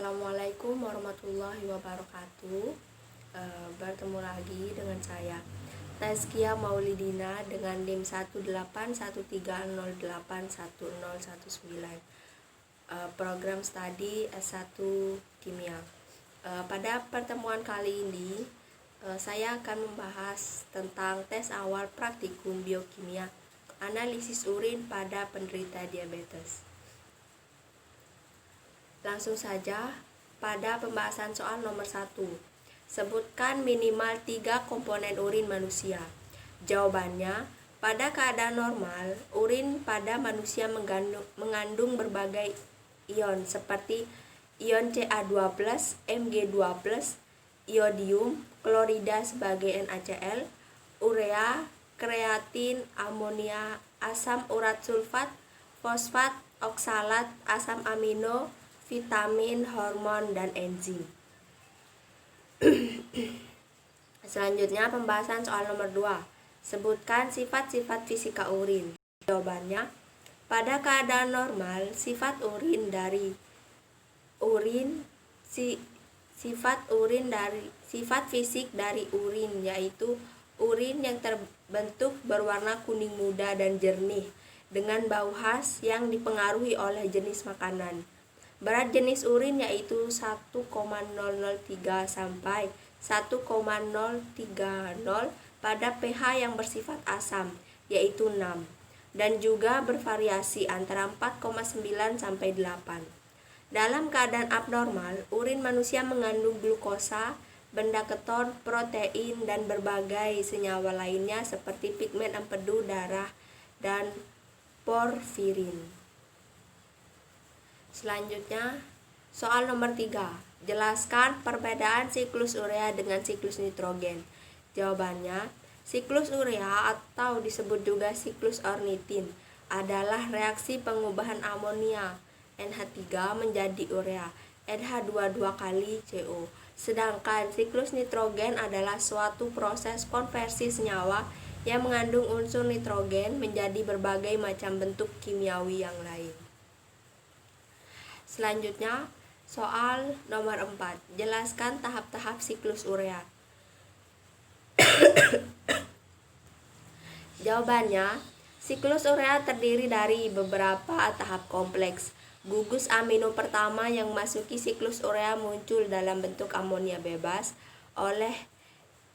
Assalamualaikum warahmatullahi wabarakatuh. Bertemu lagi dengan saya Tazkia Maulidina dengan NIM 18130810119, program studi S1 Kimia. Pada pertemuan kali ini saya akan membahas tentang tes awal praktikum biokimia analisis urin pada penderita diabetes. Langsung saja pada pembahasan soal nomor 1. Sebutkan minimal 3 komponen urin manusia. Jawabannya, pada keadaan normal, urin pada manusia mengandung berbagai ion seperti ion Ca2+, Mg2+, iodium, klorida sebagai NaCl, urea, kreatin, amonia, asam urat sulfat, fosfat, oksalat, asam amino, vitamin, hormon, dan enzim. Selanjutnya pembahasan soal nomor 2. Sebutkan sifat-sifat fisika urin. Jawabannya, pada keadaan normal, sifat fisik dari urin yaitu urin yang terbentuk berwarna kuning muda dan jernih dengan bau khas yang dipengaruhi oleh jenis makanan. Berat jenis urin yaitu 1,003 sampai 1,030 pada pH yang bersifat asam yaitu 6 dan juga bervariasi antara 4,9 sampai 8. Dalam keadaan abnormal, urin manusia mengandung glukosa, benda keton, protein, dan berbagai senyawa lainnya seperti pigmen empedu darah dan porfirin. Selanjutnya, soal nomor 3. Jelaskan perbedaan siklus urea dengan siklus nitrogen. Jawabannya, siklus urea atau disebut juga siklus ornitin adalah reaksi pengubahan amonia NH3 menjadi urea NH22 kali CO. Sedangkan siklus nitrogen adalah suatu proses konversi senyawa yang mengandung unsur nitrogen menjadi berbagai macam bentuk kimiawi yang lain. Selanjutnya, soal nomor 4. Jelaskan tahap-tahap siklus urea. Jawabannya, siklus urea terdiri dari beberapa tahap kompleks. Gugus amino pertama yang memasuki siklus urea muncul dalam bentuk amonia bebas oleh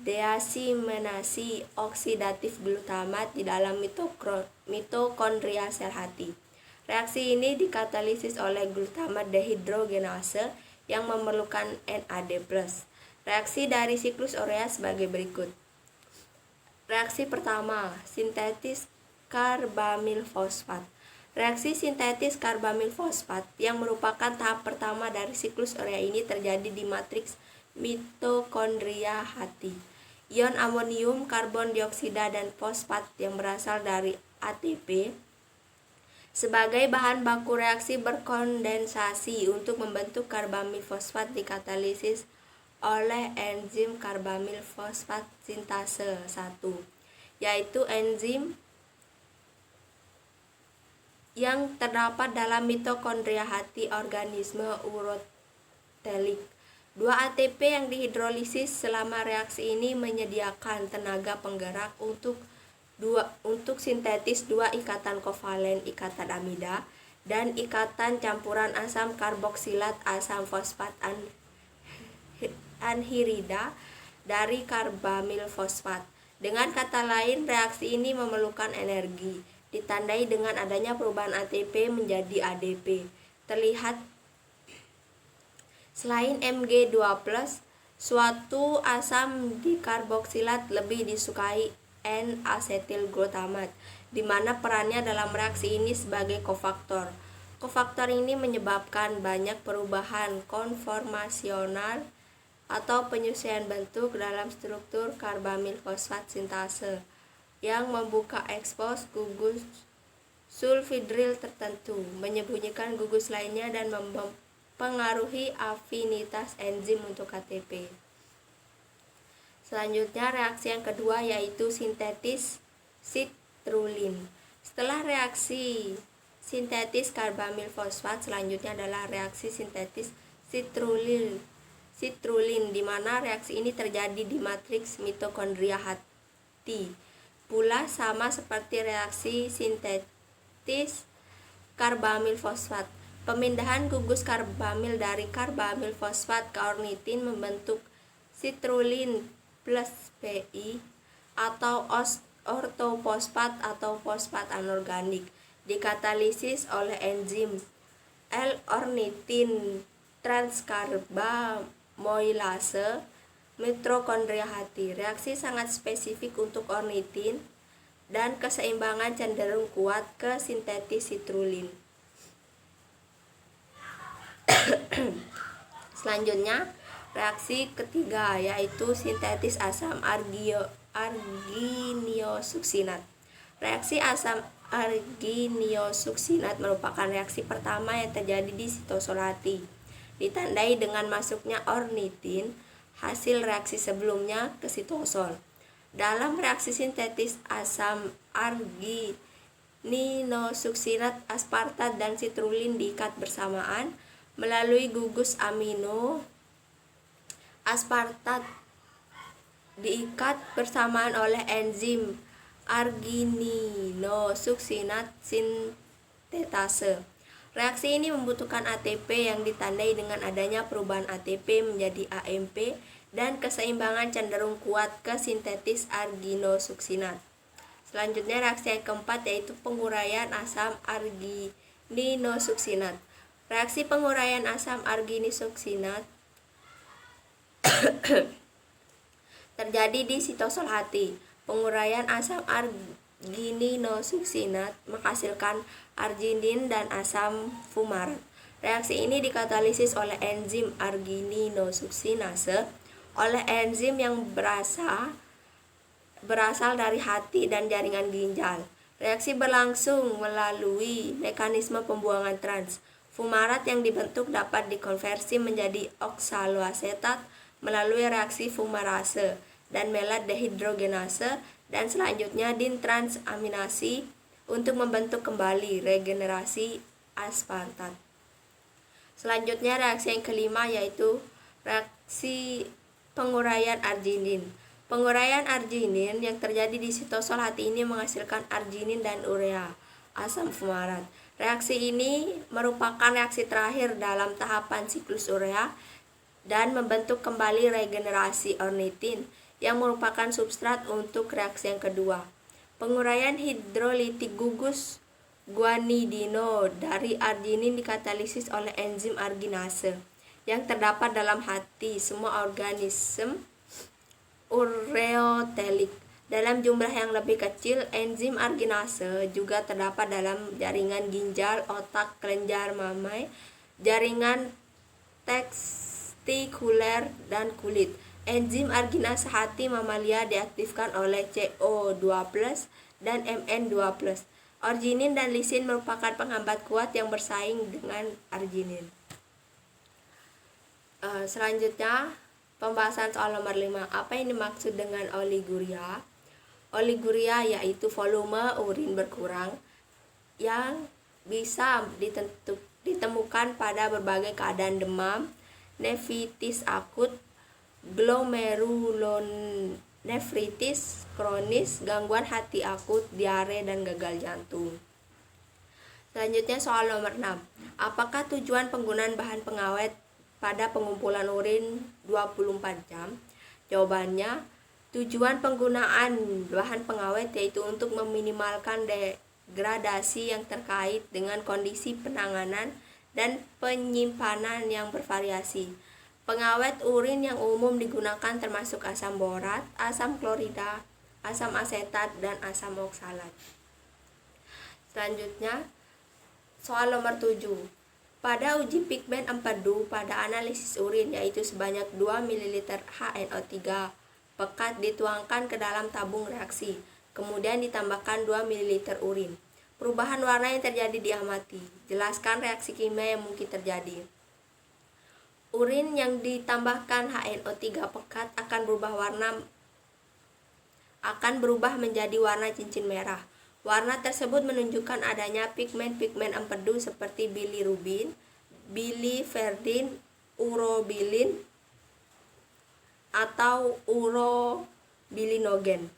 deasimenasi oksidatif glutamat di dalam mitokondria sel hati. Reaksi ini dikatalisis oleh glutamat dehidrogenase yang memerlukan NAD+. Reaksi dari siklus urea sebagai berikut. Reaksi pertama, sintetis karbamil fosfat. Reaksi sintetis karbamil fosfat yang merupakan tahap pertama dari siklus urea ini terjadi di matriks mitokondria hati. Ion amonium, karbon dioksida, dan fosfat yang berasal dari ATP sebagai bahan baku reaksi berkondensasi untuk membentuk karbamil fosfat dikatalisis oleh enzim karbamil fosfat sintase 1, yaitu enzim yang terdapat dalam mitokondria hati organisme urotelik. 2 ATP yang dihidrolisis selama reaksi ini menyediakan tenaga penggerak untuk sintetis 2 ikatan kovalen ikatan amida dan ikatan campuran asam karboksilat asam fosfat anhirida dari karbamil fosfat. Dengan kata lain, reaksi ini memerlukan energi, ditandai dengan adanya perubahan ATP menjadi ADP. Terlihat selain Mg2+, suatu asam dikarboksilat lebih disukai N-asetil glutamat, di mana perannya dalam reaksi ini sebagai kofaktor. Kofaktor ini menyebabkan banyak perubahan konformasional atau penyesuaian bentuk dalam struktur karbamil fosfat sintase yang membuka ekspos gugus sulfidril tertentu, menyembunyikan gugus lainnya, dan mempengaruhi afinitas enzim untuk ATP. Selanjutnya, reaksi yang kedua yaitu sintetis sitrulin. Setelah reaksi sintetis karbamil fosfat, selanjutnya adalah reaksi sintetis citrulline, di mana reaksi ini terjadi di matriks mitokondria hati. Pula sama seperti reaksi sintetis karbamil fosfat. Pemindahan gugus karbamil dari karbamil fosfat ke ornitin membentuk citrulline plus PI atau ortofosfat atau fosfat anorganik, dikatalisis oleh enzim L-ornitin transkarbamylase mitokondria hati. Reaksi sangat spesifik untuk ornitin dan keseimbangan cenderung kuat ke sintetis citrulline. Selanjutnya, reaksi ketiga yaitu sintetis asam arginiosuksinat. Reaksi asam arginiosuksinat merupakan reaksi pertama yang terjadi di sitosol hati. Ditandai dengan masuknya ornitin, hasil reaksi sebelumnya ke sitosol. Dalam reaksi sintetis asam arginiosuksinat, aspartat dan citrulline diikat bersamaan melalui gugus amino. Aspartat diikat bersamaan oleh enzim argininosuksinat sintetase. Reaksi ini membutuhkan ATP yang ditandai dengan adanya perubahan ATP menjadi AMP dan keseimbangan cenderung kuat ke sintetis arginosuksinat. Selanjutnya reaksi yang keempat yaitu penguraian asam argininosuksinat. Reaksi penguraian asam arginisuksinat terjadi di sitosol hati. Penguraian asam argininosuksinat menghasilkan arginin dan asam fumarat. Reaksi ini dikatalisis oleh enzim argininosuksinase oleh enzim yang berasal dari hati dan jaringan ginjal. Reaksi berlangsung melalui mekanisme pembuangan trans. Fumarat yang dibentuk dapat dikonversi menjadi oksaloasetat melalui reaksi fumarase dan melat dehidrogenase dan selanjutnya dintransaminasi untuk membentuk kembali regenerasi aspartat. Selanjutnya reaksi yang kelima yaitu reaksi penguraian arginin. Penguraian arginin yang terjadi di sitosol hati ini menghasilkan arginin dan urea, asam fumarat. Reaksi ini merupakan reaksi terakhir dalam tahapan siklus urea dan membentuk kembali regenerasi ornitin yang merupakan substrat untuk reaksi yang kedua. Penguraian hidrolitik gugus guanidino dari arginin dikatalisis oleh enzim arginase yang terdapat dalam hati semua organisme ureotelik. Dalam jumlah yang lebih kecil, enzim arginase juga terdapat dalam jaringan ginjal, otak, kelenjar mamai, jaringan testikuler, dan kulit. Enzim arginase hati mamalia diaktifkan oleh CO2+ dan Mn2+. Arginin dan lisin merupakan penghambat kuat yang bersaing dengan arginin. Selanjutnya, pembahasan soal nomor 5. Apa yang dimaksud dengan oliguria? Oliguria yaitu volume urin berkurang yang bisa ditemukan pada berbagai keadaan demam, nefritis akut, glomerulonefritis kronis, gangguan hati akut, diare, dan gagal jantung. Selanjutnya soal nomor 6. Apakah tujuan penggunaan bahan pengawet pada pengumpulan urin 24 jam? Jawabannya, tujuan penggunaan bahan pengawet yaitu untuk meminimalkan degradasi yang terkait dengan kondisi penanganan dan penyimpanan yang bervariasi. Pengawet urin yang umum digunakan termasuk asam borat, asam klorida, asam asetat, dan asam oksalat. Selanjutnya, soal nomor 7. Pada uji pigmen empedu pada analisis urin yaitu sebanyak 2 ml HNO3 pekat dituangkan ke dalam tabung reaksi, kemudian ditambahkan 2 ml urin. Perubahan warna yang terjadi diamati. Jelaskan reaksi kimia yang mungkin terjadi. Urin yang ditambahkan HNO3 pekat akan berubah menjadi warna cincin merah. Warna tersebut menunjukkan adanya pigmen-pigmen empedu seperti bilirubin, biliverdin, urobilin atau urobilinogen.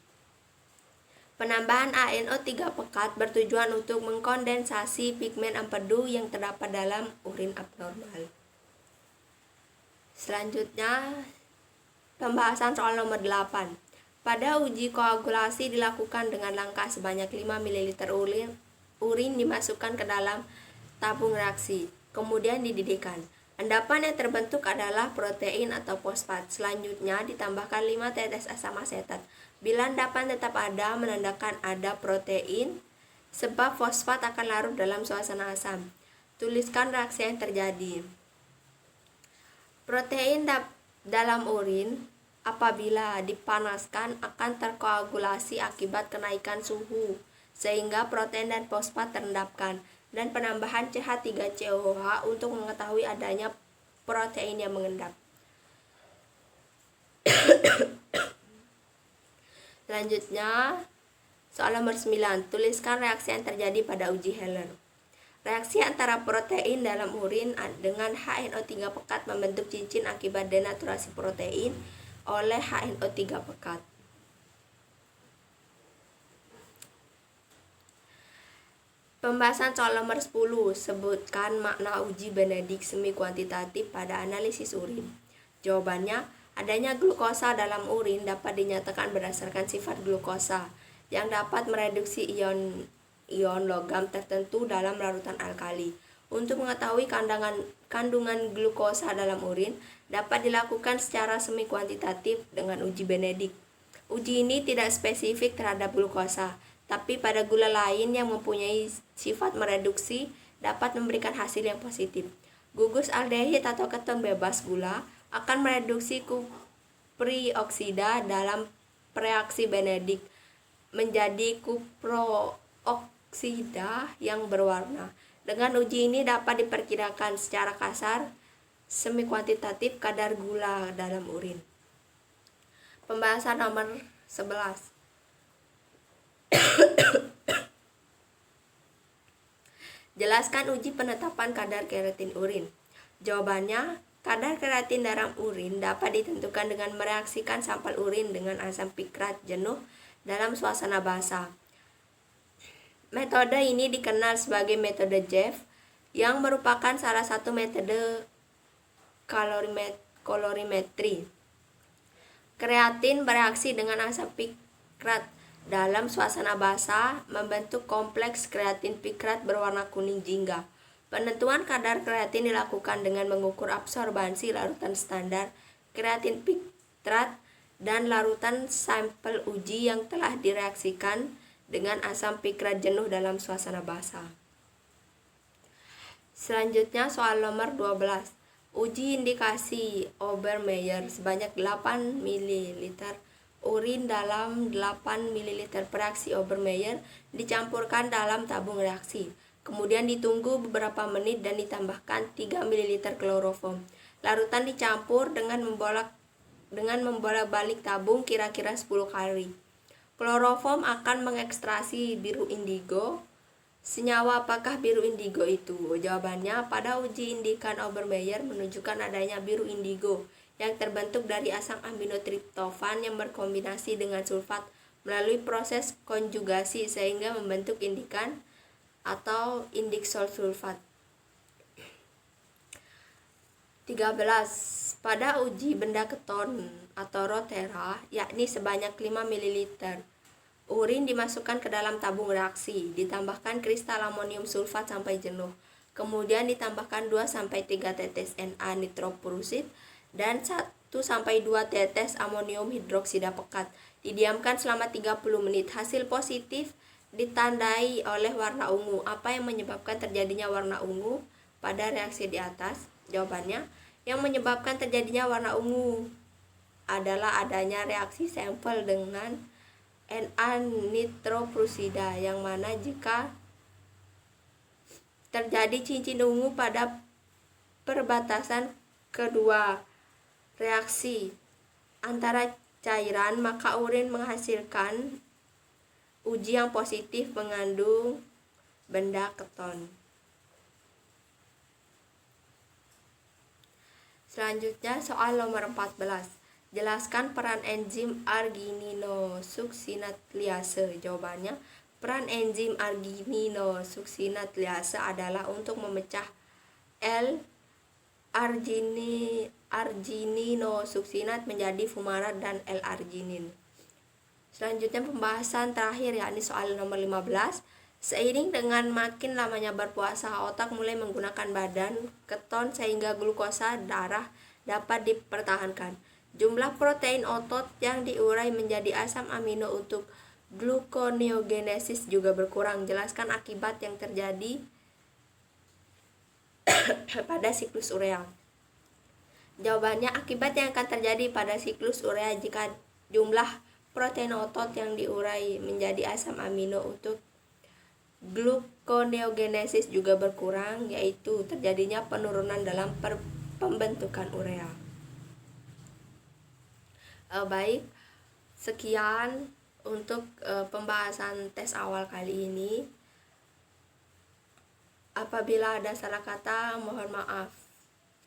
Penambahan ANO3 pekat bertujuan untuk mengkondensasi pigmen empedu yang terdapat dalam urin abnormal. Selanjutnya, pembahasan soal nomor 8. Pada uji koagulasi dilakukan dengan langkah sebanyak 5 ml urin dimasukkan ke dalam tabung reaksi, kemudian dididihkan. Endapan yang terbentuk adalah protein atau fosfat. Selanjutnya ditambahkan 5 tetes asam asetat. Bila endapan tetap ada, menandakan ada protein, sebab fosfat akan larut dalam suasana asam. Tuliskan reaksi yang terjadi. Protein dalam urin apabila dipanaskan akan terkoagulasi akibat kenaikan suhu, sehingga protein dan fosfat terendapkan, dan penambahan CH3COH untuk mengetahui adanya protein yang mengendap. Selanjutnya, soal nomor 9. Tuliskan reaksi yang terjadi pada uji Heller. Reaksi antara protein dalam urin dengan HNO3 pekat membentuk cincin akibat denaturasi protein oleh HNO3 pekat. Pembahasan soal nomor 10. Sebutkan makna uji Benedict semi kuantitatif pada analisis urin. Jawabannya, adanya glukosa dalam urin dapat dinyatakan berdasarkan sifat glukosa yang dapat mereduksi ion logam tertentu dalam larutan alkali. Untuk mengetahui kandungan glukosa dalam urin dapat dilakukan secara semi kuantitatif dengan uji Benedict. Uji ini tidak spesifik terhadap glukosa, tapi pada gula lain yang mempunyai sifat mereduksi dapat memberikan hasil yang positif. Gugus aldehid atau keton bebas gula akan mereduksi kuprioksida dalam reaksi Benedict menjadi kuprooksida yang berwarna. Dengan uji ini dapat diperkirakan secara kasar semi kuantitatif kadar gula dalam urin. Pembahasan nomor 11. Jelaskan uji penetapan kadar keratin urin. Jawabannya, kadar keratin dalam urin dapat ditentukan dengan mereaksikan sampel urin dengan asam pikrat jenuh dalam suasana basah. Metode ini dikenal sebagai metode Jeff, yang merupakan salah satu metode kalorimetri. Kreatin bereaksi dengan asam pikrat dalam suasana basah membentuk kompleks kreatin pikrat berwarna kuning jingga. Penentuan kadar kreatin dilakukan dengan mengukur absorbansi larutan standar kreatin pikrat dan larutan sampel uji yang telah direaksikan dengan asam pikrat jenuh dalam suasana basah. Selanjutnya soal nomor 12. Uji indikasi Obermeyer sebanyak 8 ml urin dalam 8 ml reaksi Obermeyer dicampurkan dalam tabung reaksi. Kemudian ditunggu beberapa menit dan ditambahkan 3 ml kloroform. Larutan dicampur dengan membolak-balik tabung kira-kira 10 kali. Kloroform akan mengekstrasi biru indigo. Senyawa apakah biru indigo itu? Jawabannya, pada uji indikan Obermeyer menunjukkan adanya biru indigo yang terbentuk dari asam aminotriptofan yang berkombinasi dengan sulfat melalui proses konjugasi sehingga membentuk indikan atau indiksol sulfat. 13. Pada uji benda keton atau rotera, yakni sebanyak 5 ml urin dimasukkan ke dalam tabung reaksi, ditambahkan kristal amonium sulfat sampai jenuh, kemudian ditambahkan 2-3 tetes Na nitroprusid dan 1-2 tetes amonium hidroksida pekat. Didiamkan selama 30 menit. Hasil positif ditandai oleh warna ungu. Apa yang menyebabkan terjadinya warna ungu pada reaksi di atas? Jawabannya, yang menyebabkan terjadinya warna ungu adalah adanya reaksi sampel dengan Na nitroprussida, yang mana jika terjadi cincin ungu pada perbatasan kedua reaksi antara cairan, maka urin menghasilkan uji yang positif mengandung benda keton. Selanjutnya soal nomor 14. Jelaskan peran enzim argininosuksinatliase. Jawabannya, peran enzim argininosuksinatliase adalah untuk memecah L-argininosuksinat menjadi fumarat dan L-arginin. Selanjutnya pembahasan terakhir yakni soal nomor 15. Seiring dengan makin lamanya berpuasa, otak mulai menggunakan badan keton sehingga glukosa darah dapat dipertahankan. Jumlah protein otot yang diurai menjadi asam amino untuk gluconeogenesis juga berkurang. Jelaskan akibat yang terjadi pada siklus urea. Jawabannya, akibat yang akan terjadi pada siklus urea jika jumlah protein otot yang diurai menjadi asam amino untuk gluconeogenesis juga berkurang, yaitu terjadinya penurunan dalam pembentukan urea. Baik, sekian untuk pembahasan tes awal kali ini. Apabila ada salah kata, mohon maaf.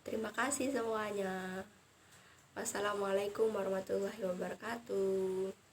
Terima kasih semuanya. Wassalamualaikum warahmatullahi wabarakatuh.